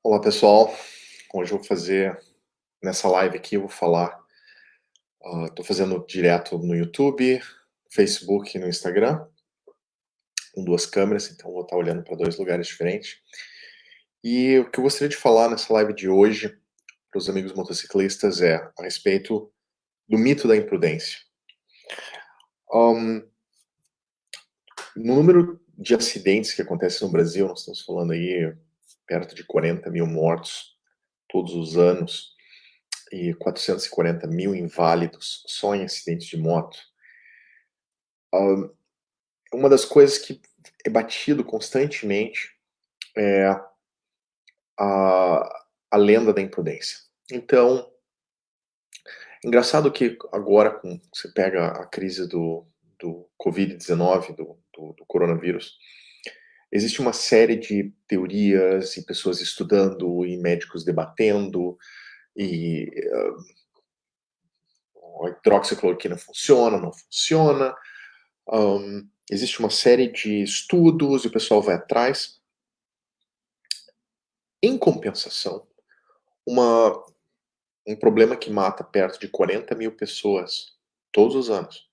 Olá pessoal, hoje eu vou fazer, nessa live aqui eu vou falar, tô fazendo direto no YouTube, Facebook e no Instagram, com 2 câmeras, então vou estar olhando para 2 lugares diferentes. E o que eu gostaria de falar nessa live de hoje, para os amigos motociclistas, é a respeito do mito da imprudência. No número de acidentes que acontecem no Brasil, nós estamos falando aí perto de 40.000 mortos todos os anos, e 440.000 inválidos só em acidentes de moto. Uma das coisas que é batido constantemente é a lenda da imprudência. Então, engraçado que agora você pega a crise do Covid-19, do coronavírus, existe uma série de teorias e pessoas estudando e médicos debatendo e a hidroxicloroquina funciona, não funciona. Existe uma série de estudos e o pessoal vai atrás. Em compensação, um problema que mata perto de 40.000 pessoas todos os anos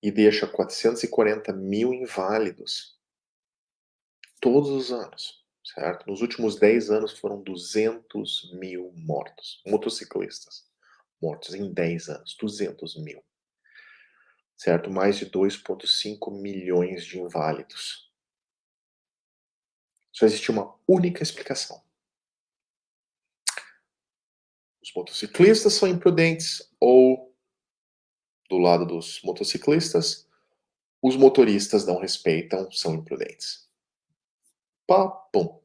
e deixa 440.000 inválidos todos os anos, certo? Nos últimos 10 anos foram 200.000 mortos, motociclistas mortos em 10 anos, 200.000, certo? Mais de 2,5 milhões de inválidos. Só existe uma única explicação. Os motociclistas são imprudentes ou, do lado dos motociclistas, os motoristas não respeitam, são imprudentes. Papum.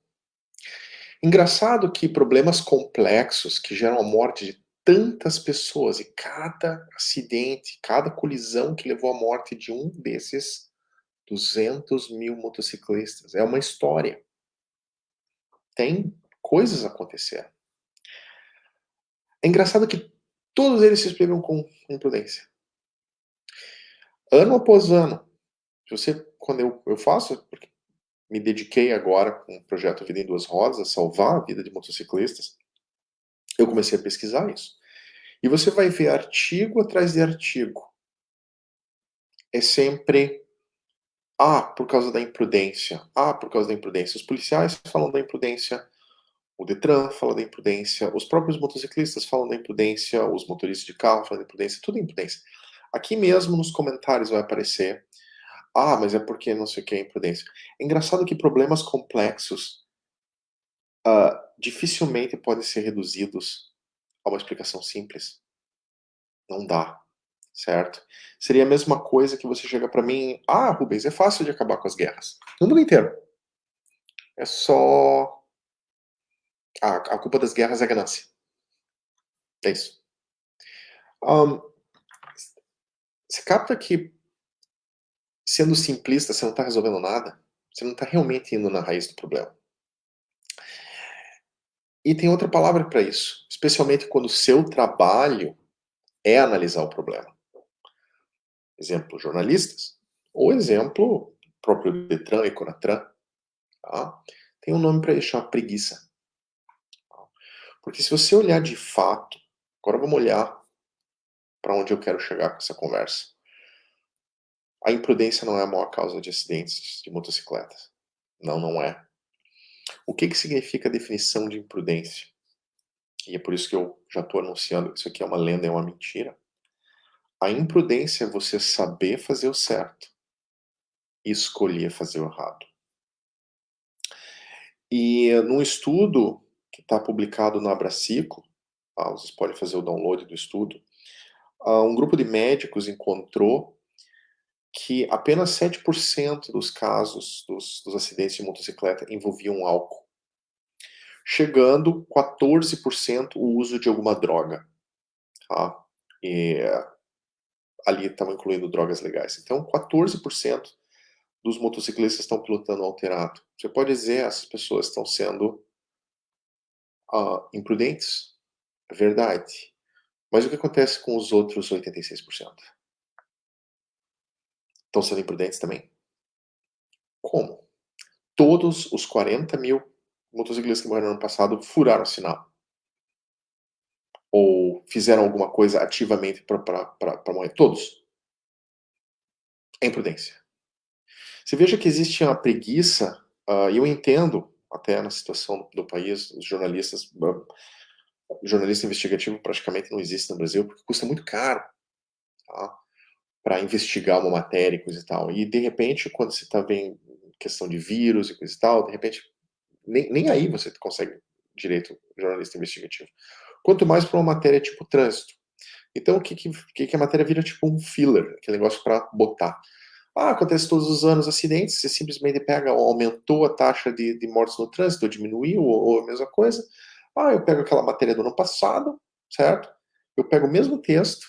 Engraçado que problemas complexos que geram a morte de tantas pessoas e cada acidente, cada colisão que levou à morte de um desses 200.000 motociclistas é uma história. Tem coisas acontecendo. É engraçado que todos eles se explicam com imprudência. Ano após ano. Quando eu faço, porque me dediquei agora com o projeto Vida em Duas Rodas a salvar a vida de motociclistas, eu comecei a pesquisar isso. E você vai ver artigo atrás de artigo. É sempre, por causa da imprudência. Por causa da imprudência. Os policiais falam da imprudência, o Detran fala da imprudência, os próprios motociclistas falam da imprudência, os motoristas de carro falam da imprudência, tudo é imprudência. Aqui mesmo nos comentários vai aparecer, mas é porque não sei o que é imprudência. É engraçado que problemas complexos dificilmente podem ser reduzidos a uma explicação simples. Não dá, certo? Seria a mesma coisa que você chega para mim, Rubens, é fácil de acabar com as guerras. No mundo inteiro. É só... a culpa das guerras é a ganância. É isso. Você capta que, sendo simplista, você não está resolvendo nada? Você não está realmente indo na raiz do problema. E tem outra palavra para isso, especialmente quando o seu trabalho é analisar o problema. Exemplo, jornalistas. Ou exemplo, próprio Detran e Conatran. Tá? Tem um nome para isso, chama preguiça. Porque se você olhar de fato, agora vamos olhar para onde eu quero chegar com essa conversa. A imprudência não é a maior causa de acidentes de motocicletas. Não, não é. O que significa a definição de imprudência? E é por isso que eu já estou anunciando que isso aqui é uma lenda, é uma mentira. A imprudência é você saber fazer o certo e escolher fazer o errado. E num estudo que está publicado no Abracico, vocês podem fazer o download do estudo, um grupo de médicos encontrou que apenas 7% dos casos dos acidentes de motocicleta envolviam álcool, chegando 14% o uso de alguma droga. Tá? E ali estavam incluindo drogas legais. Então, 14% dos motociclistas estão pilotando alterado. Você pode dizer, essas pessoas estão sendo imprudentes? É verdade. Mas o que acontece com os outros 86%? Estão sendo imprudentes também? Como? Todos os 40.000 motociclistas que morreram no ano passado furaram o sinal. Ou fizeram alguma coisa ativamente para morrer. Todos. É imprudência. Você veja que existe uma preguiça, e eu entendo, até na situação do país, os jornalistas, jornalista investigativo praticamente não existe no Brasil, porque custa muito caro, tá? Para investigar uma matéria e coisa e tal. E de repente, quando você está vendo questão de vírus e coisa e tal, de repente, nem aí você consegue direito jornalista investigativo. Quanto mais para uma matéria tipo trânsito. Então, o que a matéria vira tipo um filler, aquele negócio para botar. Acontece todos os anos acidentes, você simplesmente pega, aumentou a taxa de mortes no trânsito, ou diminuiu, ou a mesma coisa. Eu pego aquela matéria do ano passado, certo? Eu pego o mesmo texto,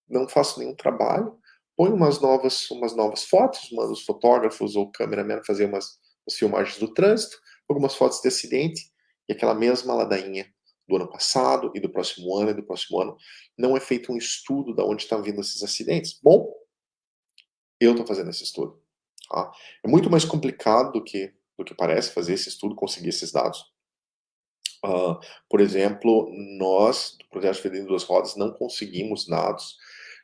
não faço nenhum trabalho, ponho umas novas fotos, mando os fotógrafos ou cameraman fazer umas filmagens do trânsito, algumas fotos de acidente, e aquela mesma ladainha do ano passado, e do próximo ano, e do próximo ano. Não é feito um estudo de onde estão vindo esses acidentes. Bom, eu estou fazendo esse estudo. Tá? É muito mais complicado do que parece fazer esse estudo, conseguir esses dados. Por exemplo, nós, do Projeto Vida em Duas Rodas, não conseguimos dados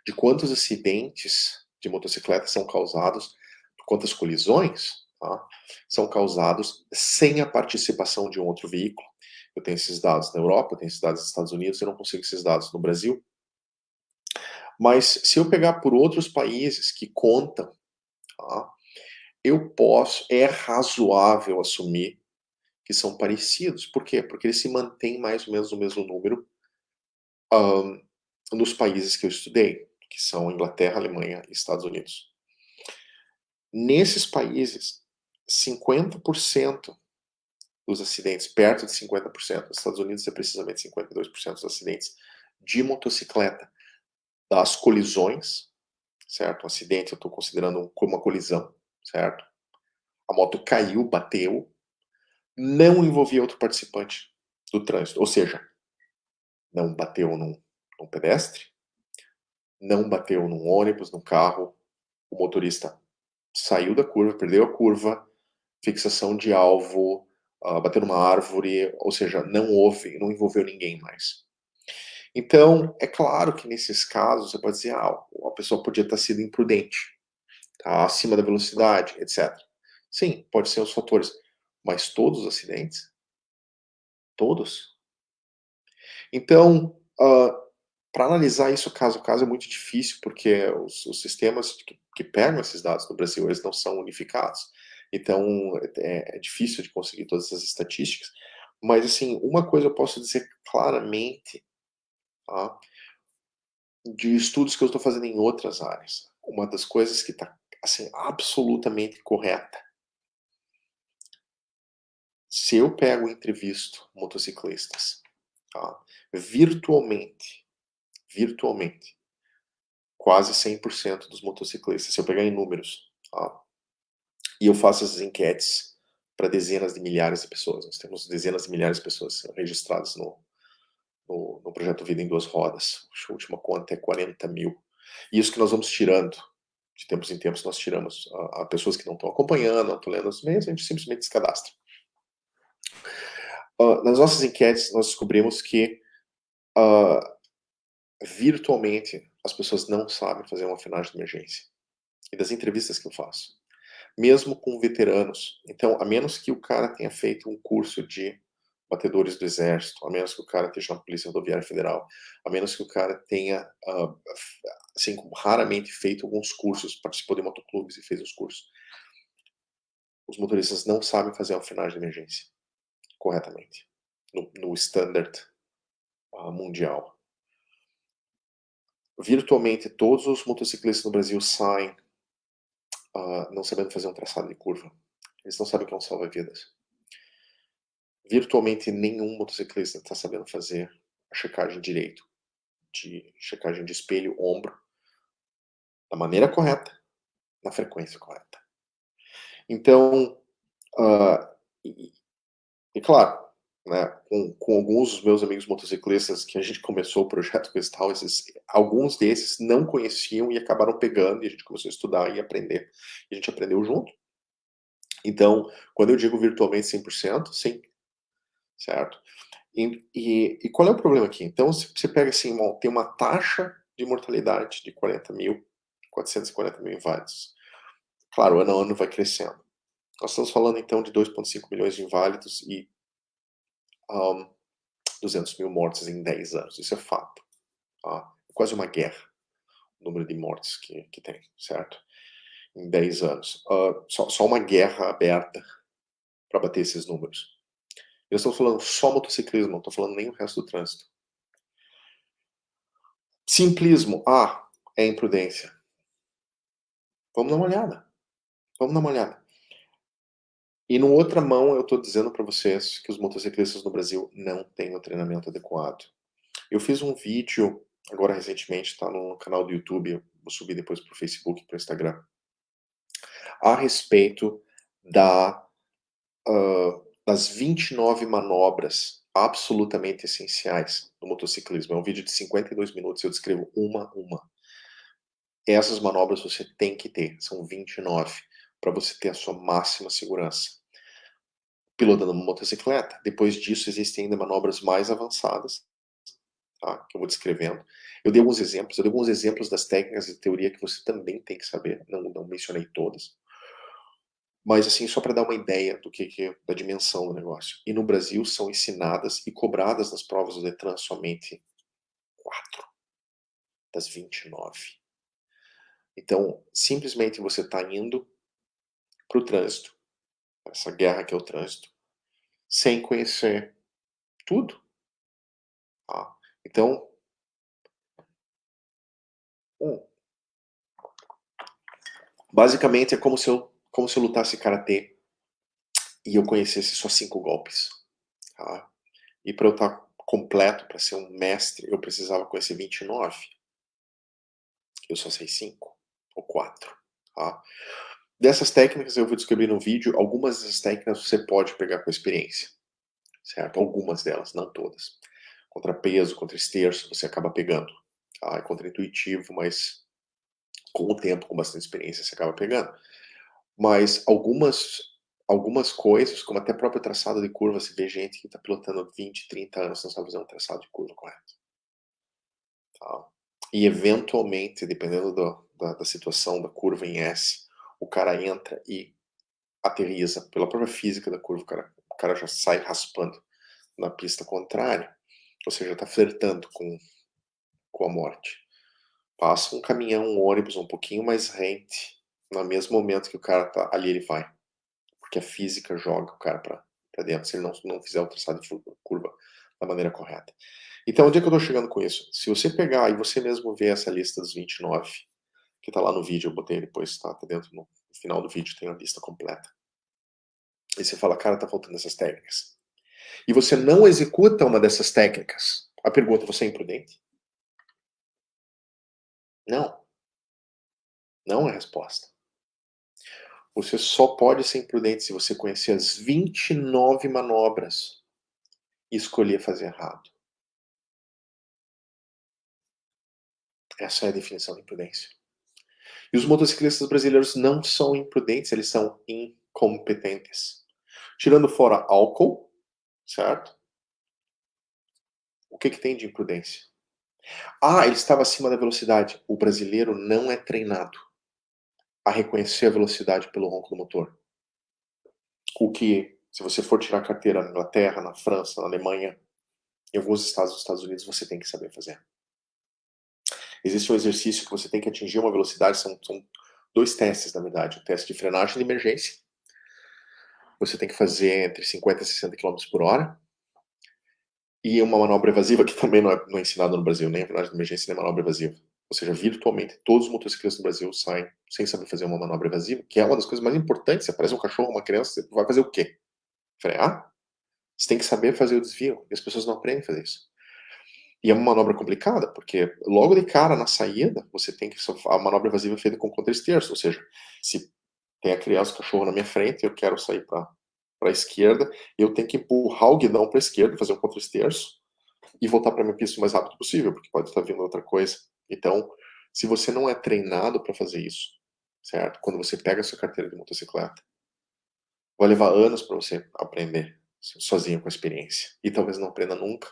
de quantos acidentes de motocicleta são causados, quantas colisões, tá? São causados sem a participação de um outro veículo. Eu tenho esses dados na Europa, eu tenho esses dados nos Estados Unidos, eu não consigo esses dados no Brasil. Mas se eu pegar por outros países que contam, tá? É razoável assumir que são parecidos. Por quê? Porque eles se mantêm mais ou menos no mesmo número nos países que eu estudei, que são Inglaterra, Alemanha e Estados Unidos. Nesses países, 50% dos acidentes, perto de 50%, nos Estados Unidos é precisamente 52% dos acidentes de motocicleta, das colisões, certo? Um acidente eu estou considerando como uma colisão, certo? A moto caiu, bateu, não envolvia outro participante do trânsito, ou seja, não bateu num pedestre, não bateu num ônibus, num carro, o motorista saiu da curva, perdeu a curva, fixação de alvo, bateu numa árvore, ou seja, não envolveu ninguém mais. Então, é claro que nesses casos você pode dizer, a pessoa podia ter sido imprudente, tá acima da velocidade, etc. Sim, pode ser os fatores, mas todos os acidentes? Todos? Então, para analisar isso caso a caso é muito difícil, porque os sistemas que pegam esses dados no Brasil, eles não são unificados. Então, é difícil de conseguir todas essas estatísticas. Mas, assim, uma coisa eu posso dizer claramente, tá? De estudos que eu estou fazendo em outras áreas. Uma das coisas que está, assim, absolutamente correta. Se eu pego e entrevisto motociclistas, tá? Virtualmente, quase 100% dos motociclistas, se eu pegar em números, tá? E eu faço essas enquetes para dezenas de milhares de pessoas. Nós temos dezenas de milhares de pessoas registradas no projeto Vida em Duas Rodas. A última conta é 40 mil. E isso que nós vamos tirando. De tempos em tempos nós tiramos a pessoas que não estão acompanhando, não estão lendo os meios, a gente simplesmente descadastra. Nas nossas enquetes nós descobrimos que virtualmente as pessoas não sabem fazer uma frenagem de emergência. E das entrevistas que eu faço, mesmo com veteranos. Então, a menos que o cara tenha feito um curso de batedores do exército, a menos que o cara esteja na Polícia Rodoviária Federal, a menos que o cara tenha, assim, raramente feito alguns cursos, participou de motoclubes e fez os cursos. Os motoristas não sabem fazer uma frenagem de emergência corretamente, no standard mundial. Virtualmente, todos os motociclistas no Brasil saem não sabendo fazer um traçado de curva. Eles não sabem o que é um salva-vidas. Virtualmente nenhum motociclista está sabendo fazer a checagem direito, de checagem de espelho, ombro, da maneira correta, na frequência correta. Então, e claro, né, com alguns dos meus amigos motociclistas que a gente começou o projeto com esse tal, alguns desses não conheciam e acabaram pegando, e a gente começou a estudar e aprender. E a gente aprendeu junto. Então, quando eu digo virtualmente 100%, sim, certo? E qual é o problema aqui? Então, se você pega assim, tem uma taxa de mortalidade de 440 mil inválidos. Claro, ano a ano vai crescendo. Nós estamos falando então de 2,5 milhões de inválidos e 200 mil mortes em 10 anos. Isso é fato. Tá? É quase uma guerra o número de mortes que tem, certo? Em 10 anos. Só uma guerra aberta para bater esses números. Eu estou falando só motociclismo, não estou falando nem o resto do trânsito. Simplismo, é imprudência. Vamos dar uma olhada. Vamos dar uma olhada. E no outra mão eu estou dizendo para vocês que os motociclistas no Brasil não têm o treinamento adequado. Eu fiz um vídeo agora recentemente, está no canal do YouTube, vou subir depois para o Facebook e para o Instagram, a respeito das 29 manobras absolutamente essenciais no motociclismo. É um vídeo de 52 minutos, eu descrevo uma a uma. Essas manobras você tem que ter, são 29, para você ter a sua máxima segurança. Pilotando uma motocicleta, depois disso existem ainda manobras mais avançadas, tá? Que eu vou descrevendo. Eu dei alguns exemplos das técnicas de teoria que você também tem que saber, não mencionei todas. Mas assim, só para dar uma ideia da dimensão do negócio. E no Brasil são ensinadas e cobradas nas provas do Detran somente 4 das 29. Então, simplesmente você está indo para o trânsito, essa guerra que é o trânsito, sem conhecer tudo. Tá? Então, basicamente é como se eu lutasse karatê e eu conhecesse só 5 golpes. Tá? E para eu estar completo, para ser um mestre, eu precisava conhecer 29. Eu só sei 5 ou 4. Tá? Dessas técnicas eu vou descobrir no vídeo. Algumas dessas técnicas você pode pegar com experiência, certo? Algumas delas, não todas. Contrapeso, contra esterço, você acaba pegando. Tá? É contra-intuitivo, mas com o tempo, com bastante experiência, você acaba pegando. Mas algumas coisas, como até próprio traçado de curva, você vê gente que está pilotando 20, 30 anos, não sabe fazer um traçado de curva correto. Tá? E eventualmente, dependendo da situação da curva em S, o cara entra e aterriza. Pela própria física da curva, o cara já sai raspando na pista contrária, ou seja, está flertando com a morte. Passa um caminhão, um ônibus um pouquinho mais rente, no mesmo momento que o cara tá ali, ele vai. Porque a física joga o cara para dentro, se ele não fizer o traçado de curva da maneira correta. Então, onde é que eu estou chegando com isso? Se você pegar e você mesmo ver essa lista dos 29, que está lá no vídeo, eu botei depois, tá dentro, no final do vídeo tem a lista completa. E você fala, cara, tá faltando essas técnicas. E você não executa uma dessas técnicas. A pergunta, você é imprudente? Não. Não é a resposta. Você só pode ser imprudente se você conhecer as 29 manobras e escolher fazer errado. Essa é a definição de imprudência. E os motociclistas brasileiros não são imprudentes, eles são incompetentes. Tirando fora álcool, certo? O que tem de imprudência? Ele estava acima da velocidade. O brasileiro não é treinado a reconhecer a velocidade pelo ronco do motor. O que, se você for tirar carteira na Inglaterra, na França, na Alemanha, em alguns estados dos Estados Unidos, você tem que saber fazer. Existe um exercício que você tem que atingir uma velocidade, são 2 testes, na verdade. O teste de frenagem de emergência. Você tem que fazer entre 50 e 60 km por hora. E uma manobra evasiva, que também não é ensinada no Brasil, nem a frenagem de emergência, nem a manobra evasiva. Ou seja, virtualmente, todos os motociclistas no Brasil saem sem saber fazer uma manobra evasiva, que é uma das coisas mais importantes. Você aparece um cachorro, uma criança, você vai fazer o quê? Frear? Você tem que saber fazer o desvio. E as pessoas não aprendem a fazer isso. E é uma manobra complicada, porque logo de cara, na saída, você tem que... A manobra evasiva é feita com contra-esterço, ou seja, se tem a criança, o cachorro na minha frente, eu quero sair para a esquerda, eu tenho que empurrar o guidão para a esquerda, fazer um contra-esterço, e voltar para minha pista o mais rápido possível, porque pode estar vindo outra coisa. Então, se você não é treinado para fazer isso, certo? Quando você pega a sua carteira de motocicleta, vai levar anos para você aprender, sozinho com a experiência. E talvez não aprenda nunca,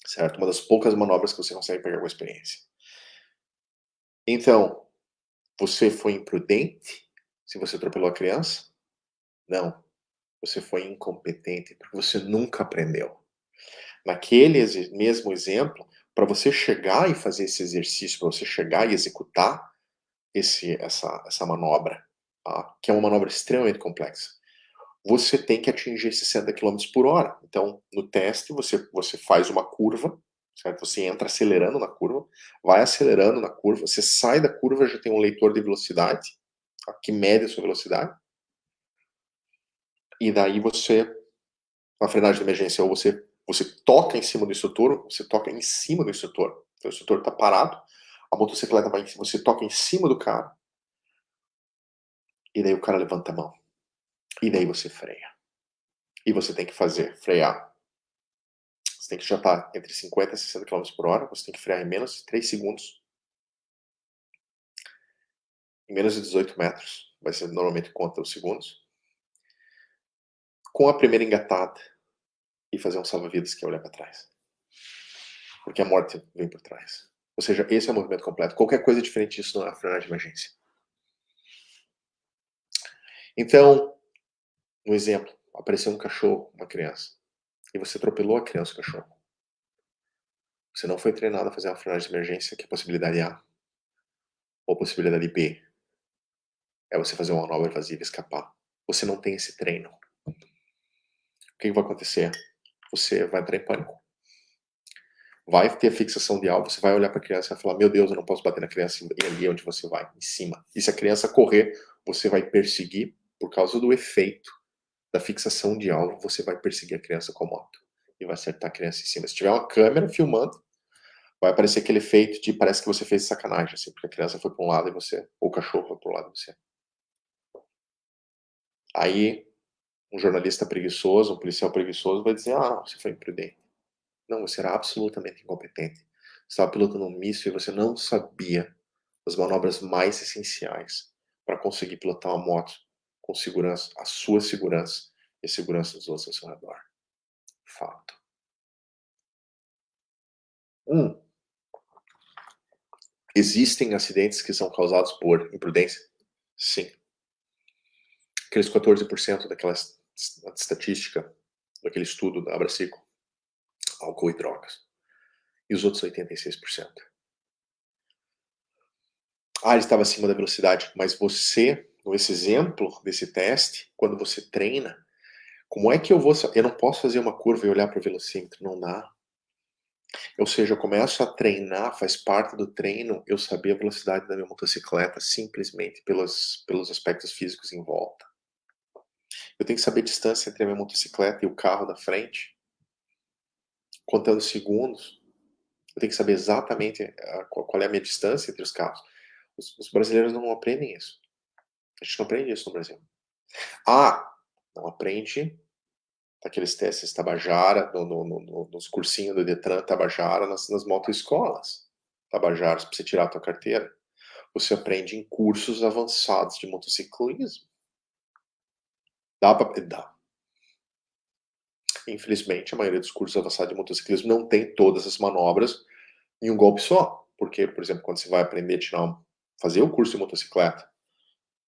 certo? Uma das poucas manobras que você consegue pegar com a experiência. Então, você foi imprudente se você atropelou a criança? Não. Você foi incompetente porque você nunca aprendeu. Naquele mesmo exemplo, para você chegar e fazer esse exercício, para você chegar e executar essa manobra, tá? Que é uma manobra extremamente complexa, você tem que atingir 60 quilômetros por hora. Então, no teste, você faz uma curva, certo? Você entra acelerando na curva, vai acelerando na curva, você sai da curva, já tem um leitor de velocidade, tá? Que mede a sua velocidade, e daí você, na frenagem de emergência, ou você toca em cima do instrutor, você toca em cima do instrutor. Então, o instrutor está parado, a motocicleta vai em cima, você toca em cima do cara, e daí o cara levanta a mão. E daí você freia. E você tem que frear. Você tem que já estar entre 50 e 60 km por hora, você tem que frear em menos de 3 segundos. Em menos de 18 metros, vai ser normalmente conta os segundos. Com a primeira engatada, e fazer um salva-vidas, que é olhar para trás. Porque a morte vem por trás. Ou seja, esse é o movimento completo. Qualquer coisa diferente disso não é a frenagem de emergência. Então, um exemplo, apareceu um cachorro, uma criança, e você atropelou a criança e o cachorro. Você não foi treinado a fazer uma frenagem de emergência, que é a possibilidade A. Ou a possibilidade B é você fazer uma manobra evasiva e escapar. Você não tem esse treino. O que vai acontecer? Você vai entrar em pânico. Vai ter fixação de alvo, você vai olhar para a criança e vai falar: meu Deus, eu não posso bater na criança, e ali é onde você vai, em cima. E se a criança correr, você vai perseguir, por causa do efeito da fixação de alvo, você vai perseguir a criança com a moto. E vai acertar a criança em cima. Se tiver uma câmera filmando, vai aparecer aquele efeito de parece que você fez sacanagem, assim, porque a criança foi para um lado e você, ou o cachorro foi para o lado e você. Aí, um jornalista preguiçoso, um policial preguiçoso vai dizer: ah, você foi imprudente. Não, você era absolutamente incompetente. Você estava pilotando um míssil e você não sabia as manobras mais essenciais para conseguir pilotar uma moto com segurança, a sua segurança e a segurança dos outros ao seu redor. Fato. Um, existem acidentes que são causados por imprudência? Sim. Aqueles 14% daquela estatística, daquele estudo da Abracico, álcool e drogas. E os outros 86%. Ah, ele estava acima da velocidade, mas você, nesse exemplo desse teste, quando você treina, como é que eu vou saber? Eu não posso fazer uma curva e olhar para o velocímetro, não dá. Ou seja, eu começo a treinar, faz parte do treino, eu saber a velocidade da minha motocicleta simplesmente pelos aspectos físicos em volta. Eu tenho que saber a distância entre a minha motocicleta e o carro da frente, contando segundos. Eu tenho que saber exatamente qual é a minha distância entre os carros. Os brasileiros não aprendem isso. A gente não aprende isso no Brasil. Ah, não aprende aqueles testes Tabajara, nos cursinhos do Detran Tabajara, nas motoescolas Tabajaras, para você tirar a tua carteira. Você aprende em cursos avançados de motociclismo. Dá. Infelizmente, a maioria dos cursos avançados de motociclismo não tem todas as manobras em um golpe só. Porque, por exemplo, quando você vai aprender a fazer o curso de motocicleta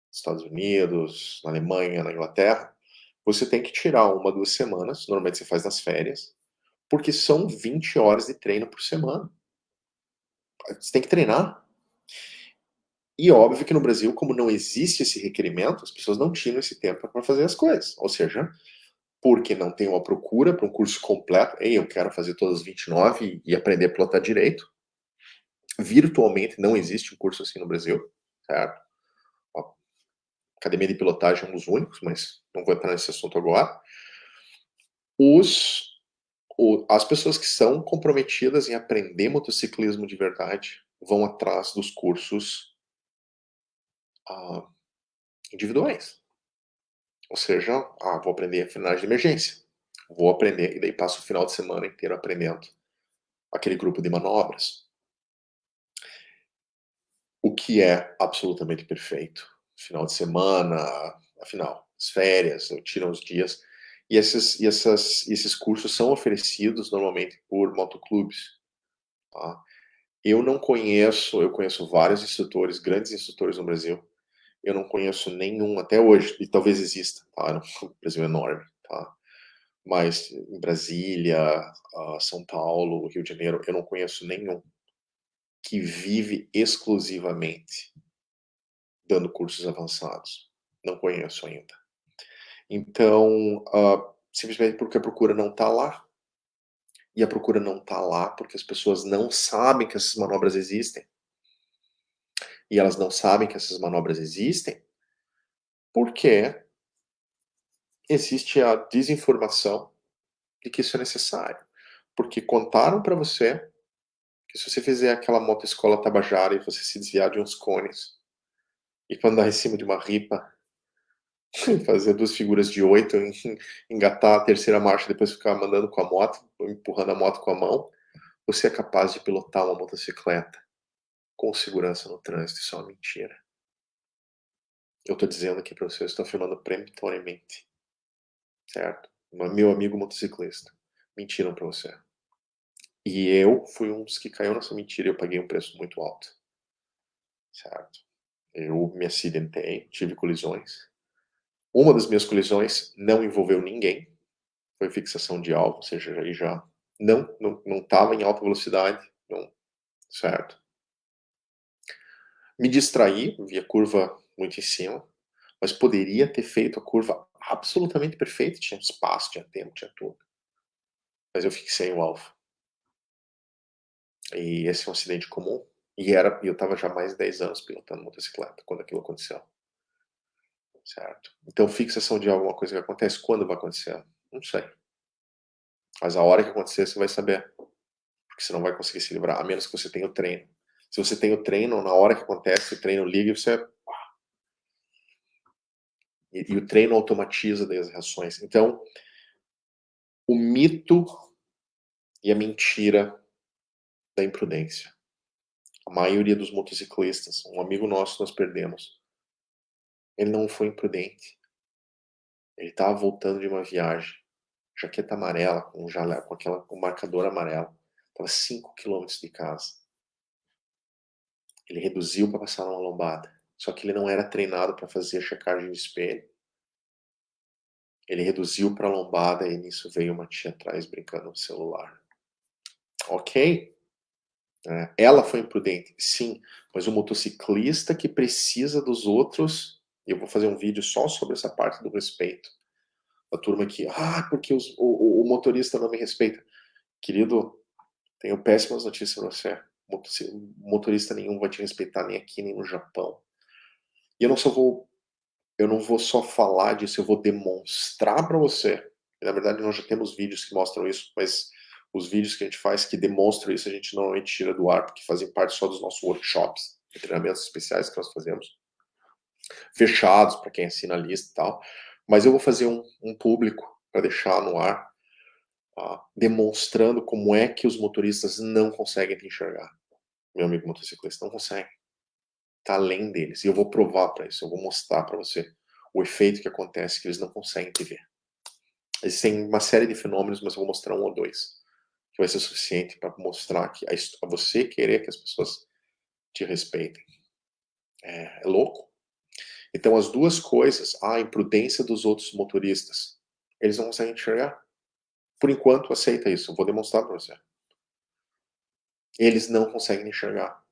nos Estados Unidos, na Alemanha, na Inglaterra, você tem que tirar 1, 2 semanas, normalmente você faz nas férias, porque são 20 horas de treino por semana. Você tem que treinar. E óbvio que no Brasil, como não existe esse requerimento, as pessoas não tinham esse tempo para fazer as coisas. Ou seja, porque não tem uma procura para um curso completo, ei, eu quero fazer todas as 29 e aprender a pilotar direito. Virtualmente não existe um curso assim no Brasil, certo? A academia de pilotagem é um dos únicos, mas não vou entrar nesse assunto agora. As pessoas que são comprometidas em aprender motociclismo de verdade vão atrás dos cursos individuais. Ou seja, vou aprender a frenagem de emergência. Vou aprender, e daí passo o final de semana inteiro aprendendo aquele grupo de manobras. O que é absolutamente perfeito. Final de semana, afinal, as férias, eu tiro uns dias. E esses cursos são oferecidos normalmente por motoclubes, tá? Eu conheço vários instrutores, grandes instrutores no Brasil. Eu não conheço nenhum até hoje, e talvez exista, tá? O Brasil é enorme, tá? Mas em Brasília, São Paulo, Rio de Janeiro, eu não conheço nenhum que vive exclusivamente dando cursos avançados. Não conheço ainda. Então, simplesmente porque a procura não está lá. E a procura não está lá porque as pessoas não sabem que essas manobras existem. E elas não sabem que essas manobras existem porque existe a desinformação de que isso é necessário. Porque contaram para você que se você fizer aquela motoescola Tabajara e você se desviar de uns cones e quando andar em cima de uma ripa, fazer 2 figuras de 8, engatar a terceira marcha, depois ficar mandando com a moto, empurrando a moto com a mão, você é capaz de pilotar uma motocicleta com segurança no trânsito. Isso é uma mentira. Eu estou dizendo aqui para você, eu estou afirmando peremptoriamente, certo? Meu amigo motociclista, mentiram para você. E eu fui um dos que caiu nessa mentira e eu paguei um preço muito alto, certo? Eu me acidentei, tive colisões. Uma das minhas colisões não envolveu ninguém, foi fixação de alvo, ou seja, aí já não estava em alta velocidade, não, certo? Me distraí, vi a curva muito em cima, mas poderia ter feito a curva absolutamente perfeita, tinha espaço, tinha tempo, tinha tudo. Mas eu fixei o alvo. E esse é um acidente comum. E eu estava já há mais de 10 anos pilotando motocicleta quando aquilo aconteceu. Certo? Então, fixação de alvo é uma coisa que acontece. Quando vai acontecer? Não sei. Mas a hora que acontecer, você vai saber. Porque você não vai conseguir se livrar, a menos que você tenha o treino. Se você tem o treino, na hora que acontece, o treino liga e você. E o treino automatiza as reações. Então, o mito e a mentira da imprudência. A maioria dos motociclistas, um amigo nosso nós perdemos, ele não foi imprudente. Ele estava voltando de uma viagem, jaqueta amarela, com marcador amarelo. Estava 5 quilômetros de casa. Ele reduziu para passar numa lombada. Só que ele não era treinado para fazer checagem de espelho. Ele reduziu para a lombada e nisso veio uma tia atrás brincando no celular. Ok? Ela foi imprudente, sim, mas o motociclista que precisa dos outros, eu vou fazer um vídeo só sobre essa parte do respeito. A turma aqui, porque o motorista não me respeita. Querido, tenho péssimas notícias para você. Motorista nenhum vai te respeitar nem aqui, nem no Japão. E eu não vou só falar disso, eu vou demonstrar para você. Na verdade, nós já temos vídeos que mostram isso, mas os vídeos que a gente faz que demonstram isso, a gente normalmente tira do ar, porque fazem parte só dos nossos workshops, treinamentos especiais que nós fazemos, fechados para quem assina a lista e tal. Mas eu vou fazer um público para deixar no ar, demonstrando como é que os motoristas não conseguem te enxergar. Meu amigo motociclista, não consegue. Está além deles. E eu vou provar para isso, eu vou mostrar para você o efeito que acontece, que eles não conseguem te ver. Existem uma série de fenômenos, mas eu vou mostrar um ou dois, que vai ser suficiente para mostrar que a você querer que as pessoas te respeitem. É louco. Então, as duas coisas, a imprudência dos outros motoristas, eles não conseguem enxergar. Por enquanto, aceita isso, eu vou demonstrar para você. Eles não conseguem enxergar.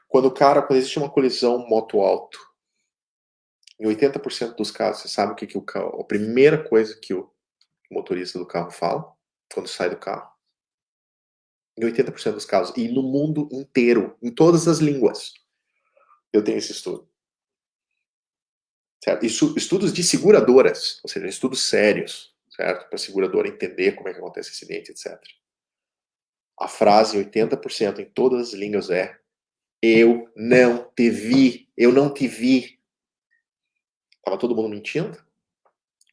Quando existe uma colisão moto-alto, em 80% dos casos, você sabe o que a primeira coisa que o motorista do carro fala quando sai do carro? Em 80% dos casos. E no mundo inteiro, em todas as línguas, eu tenho esse estudo. Certo? Estudos de seguradoras, ou seja, estudos sérios, certo? Para a seguradora entender como é que acontece acidente, etc. A frase 80% em todas as línguas é: eu não te vi, eu não te vi. Tava todo mundo mentindo?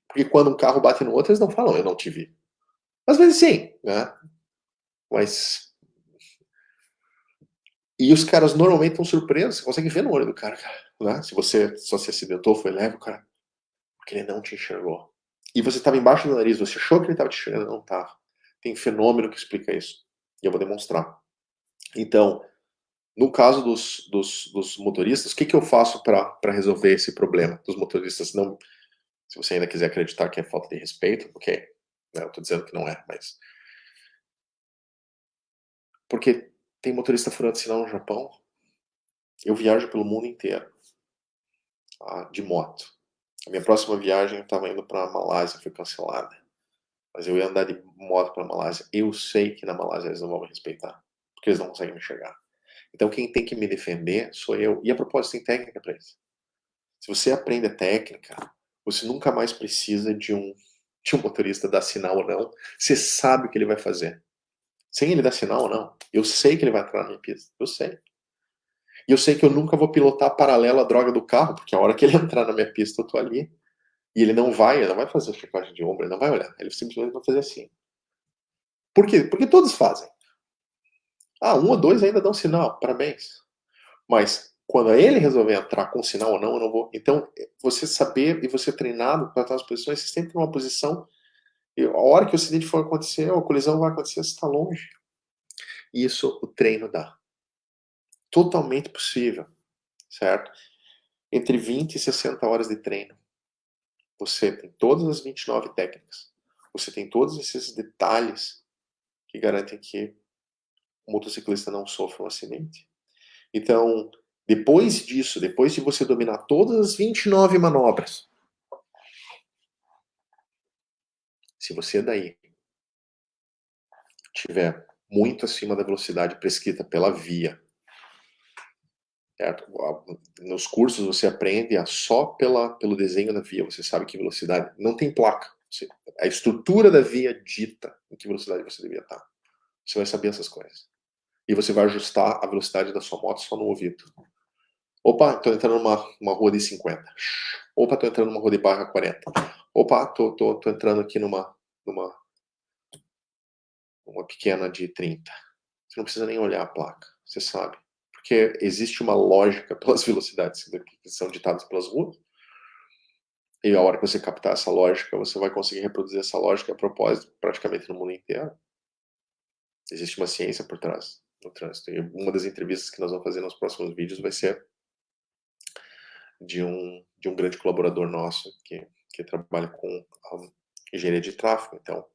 Porque quando um carro bate no outro, eles não falam eu não te vi. Às vezes sim, né? Mas. E os caras normalmente estão surpresos, você consegue ver no olho do cara, né? Se você só se acidentou, foi leve, o cara. Porque ele não te enxergou. e você estava embaixo do nariz, você achou que ele estava te enxergando, não estava. Tem fenômeno que explica isso, e eu vou demonstrar. Então, no caso dos motoristas, o que eu faço para resolver esse problema dos motoristas? Não, se você ainda quiser acreditar que é falta de respeito, ok, né, eu estou dizendo que não é, mas... Porque tem motorista furando sinal no Japão. Eu viajo pelo mundo inteiro, tá, de moto. A minha próxima viagem eu estava indo para a Malásia, foi cancelada. Mas eu ia andar de moto para a Malásia. Eu sei que na Malásia eles não vão me respeitar, porque eles não conseguem me enxergar. Então quem tem que me defender sou eu. E a propósito, tem técnica para isso. Se você aprende a técnica, você nunca mais precisa de um motorista dar sinal ou não. Você sabe o que ele vai fazer. Sem ele dar sinal ou não, eu sei que ele vai entrar na minha pista. Eu sei. E eu sei que eu nunca vou pilotar paralelo à droga do carro, porque a hora que ele entrar na minha pista, eu tô ali. E ele não vai fazer checagem de ombro, ele não vai olhar. Ele simplesmente vai fazer assim. Por quê? Porque todos fazem. Ah, um ou dois ainda dão sinal, parabéns. Mas quando ele resolver entrar com sinal ou não, eu não vou. Então, você saber e você treinado para as posições, você sempre tem uma posição. E a hora que o acidente for acontecer, a colisão vai acontecer, você está longe. E isso o treino dá. Totalmente possível, certo? Entre 20 e 60 horas de treino. Você tem todas as 29 técnicas. Você tem todos esses detalhes que garantem que o motociclista não sofra um acidente. Então, depois disso, depois de você dominar todas as 29 manobras, se você daí tiver muito acima da velocidade prescrita pela via, certo? Nos cursos você aprende só pelo desenho da via, você sabe que velocidade, não tem placa. A estrutura da via dita em que velocidade você devia estar. Você vai saber essas coisas. E você vai ajustar a velocidade da sua moto só no ouvido. Opa, tô entrando numa rua de 50. Opa, tô entrando numa rua de barra 40. Opa, tô entrando aqui numa pequena de 30. Você não precisa nem olhar a placa, você sabe. Porque existe uma lógica pelas velocidades que são ditadas pelas ruas. E a hora que você captar essa lógica, você vai conseguir reproduzir essa lógica a propósito praticamente no mundo inteiro. Existe uma ciência por trás do trânsito. E uma das entrevistas que nós vamos fazer nos próximos vídeos vai ser de um grande colaborador nosso que trabalha com engenharia de tráfego. Então,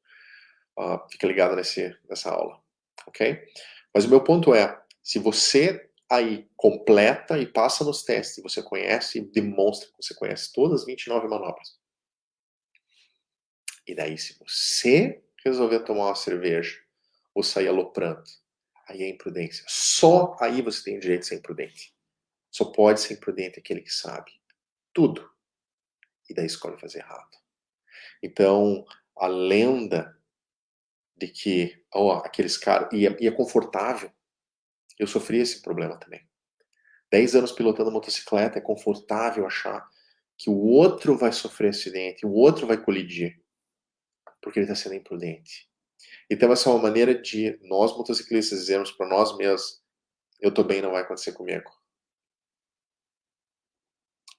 fica ligado nessa aula, ok? Mas o meu ponto é, se você aí completa e passa nos testes, você conhece e demonstra que você conhece todas as 29 manobras. E daí, se você resolver tomar uma cerveja ou sair aloprando, aí é imprudência. Só aí você tem o direito de ser imprudente. Só pode ser imprudente aquele que sabe tudo e daí escolhe fazer errado. Então, a lenda de que, aqueles caras... E é confortável. Eu sofri esse problema também. 10 anos pilotando motocicleta, é confortável achar que o outro vai sofrer acidente, o outro vai colidir, porque ele está sendo imprudente. Então essa é uma maneira de nós motociclistas dizermos para nós mesmos, eu tô bem, não vai acontecer comigo.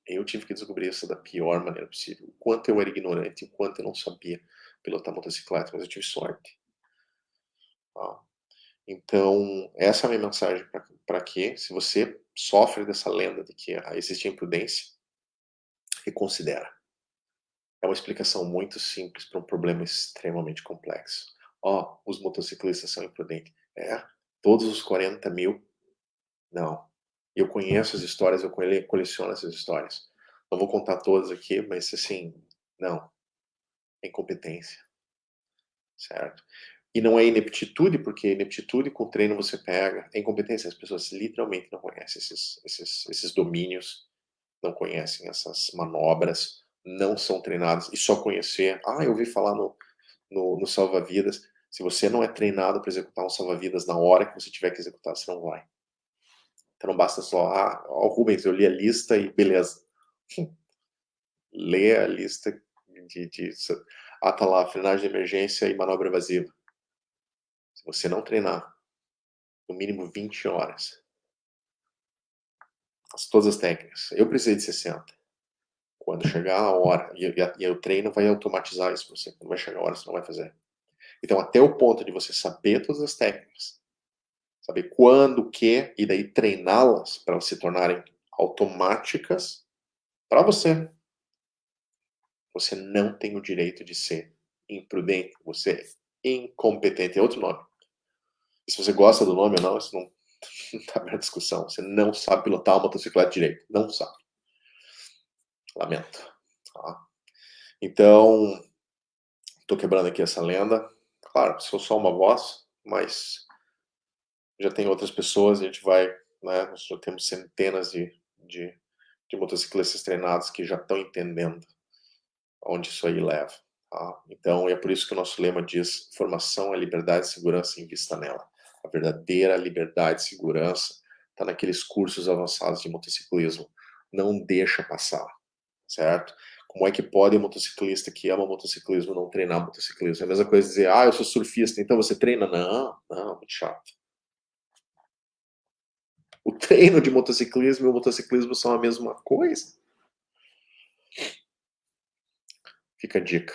Eu tive que descobrir isso da pior maneira possível. O quanto eu era ignorante, o quanto eu não sabia pilotar motocicleta, mas eu tive sorte. Tá? Então, essa é a minha mensagem para que, se você sofre dessa lenda de que existe imprudência, reconsidera. É uma explicação muito simples para um problema extremamente complexo. Os motociclistas são imprudentes. Todos os 40 mil? Não. Eu conheço as histórias, eu coleciono essas histórias. Não vou contar todas aqui, mas assim, não. É incompetência, certo? E não é ineptitude, porque ineptitude com treino você pega. É incompetência, as pessoas literalmente não conhecem esses domínios, não conhecem essas manobras, não são treinadas. E só conhecer, eu ouvi falar no salva-vidas. Se você não é treinado para executar um salva-vidas na hora que você tiver que executar, você não vai. Então não basta só, Rubens, eu li a lista e beleza. Lê a lista tá lá, frenagem de emergência e manobra evasiva. Se você não treinar, no mínimo 20 horas, todas as técnicas, eu precisei de 60. Quando chegar a hora, e o treino vai automatizar isso para você, quando vai chegar a hora você não vai fazer. Então até o ponto de você saber todas as técnicas, saber quando, o que, e daí treiná-las para elas se tornarem automáticas para você. Você não tem o direito de ser imprudente, você é incompetente, é outro nome. E se você gosta do nome ou não, isso não está na discussão. Você não sabe pilotar uma motocicleta direito, não sabe. Lamento. Tá? Então, estou quebrando aqui essa lenda. Claro, sou só uma voz, mas já tem outras pessoas, a gente vai, né, nós já temos centenas de motociclistas treinados que já estão entendendo onde isso aí leva. Tá? Então, é por isso que o nosso lema diz: formação é liberdade, segurança e invista nela. A verdadeira liberdade e segurança está naqueles cursos avançados de motociclismo. Não deixa passar, certo? Como é que pode um motociclista que ama motociclismo não treinar motociclismo? É a mesma coisa dizer, eu sou surfista, então você treina? Não, não, muito chato. O treino de motociclismo e o motociclismo são a mesma coisa. Fica a dica.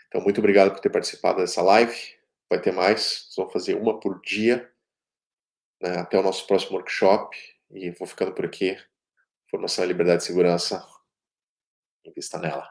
Então, muito obrigado por ter participado dessa live. Vai ter mais, vamos fazer uma por dia, né, até o nosso próximo workshop. E vou ficando por aqui. Formação, liberdade e segurança. Invista nela.